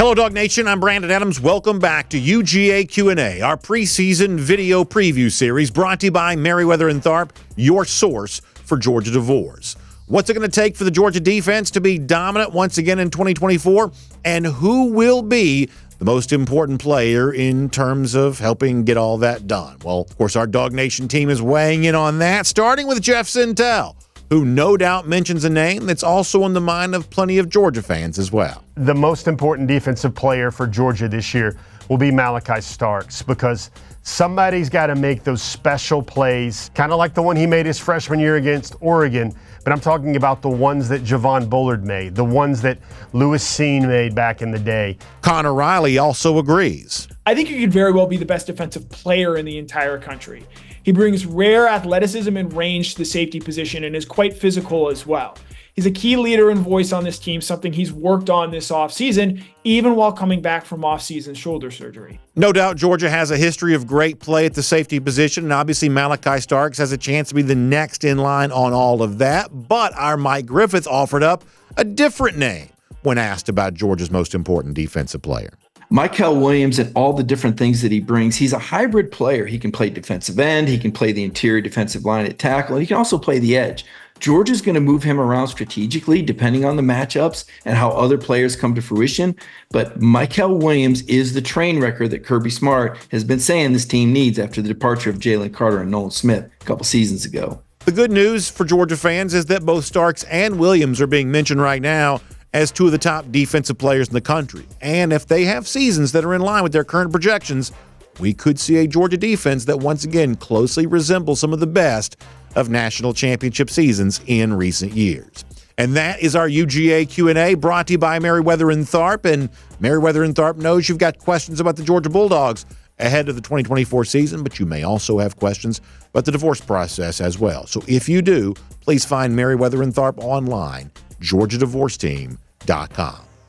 Hello, Dog Nation. I'm Brandon Adams. Welcome back to UGA Q&A, our preseason video preview series brought to you by Merriweather and Tharp, your source for Georgia divorce. What's it going to take for the Georgia defense to be dominant once again in 2024? And who will be the most important player in terms of helping get all that done? Well, of course, our Dog Nation team is weighing in on that, starting with Jeff Sentell, who no doubt mentions a name that's also on the mind of plenty of Georgia fans as well. The most important defensive player for Georgia this year will be Malachi Starks, because somebody's got to make those special plays, kind of like the one he made his freshman year against Oregon. But I'm talking about the ones that Javon Bullard made, the ones that Lewis Seen made back in the day. Connor Riley also agrees. I think he could very well be the best defensive player in the entire country. He brings rare athleticism and range to the safety position and is quite physical as well. He's a key leader and voice on this team, something he's worked on this offseason, even while coming back from offseason shoulder surgery. No doubt Georgia has a history of great play at the safety position, and obviously Malachi Starks has a chance to be the next in line on all of that. But our Mike Griffith offered up a different name when asked about Georgia's most important defensive player. Mykel Williams and all the different things that he brings, he's a hybrid player. He can play defensive end, he can play the interior defensive line at tackle, and he can also play the edge. Georgia's going to move him around strategically depending on the matchups and how other players come to fruition. But Mykel Williams is the train wrecker that Kirby Smart has been saying this team needs after the departure of Jalen Carter and Nolan Smith a couple seasons ago. The good news for Georgia fans is that both Starks and Williams are being mentioned right now as two of the top defensive players in the country. And if they have seasons that are in line with their current projections, we could see a Georgia defense that once again closely resembles some of the best of national championship seasons in recent years. And that is our UGA Q&A brought to you by Merriweather and Tharp. And Merriweather and Tharp knows you've got questions about the Georgia Bulldogs ahead of the 2024 season, but you may also have questions about the divorce process as well. So if you do, please find Merriweather and Tharp online, georgiadivorceteam.com.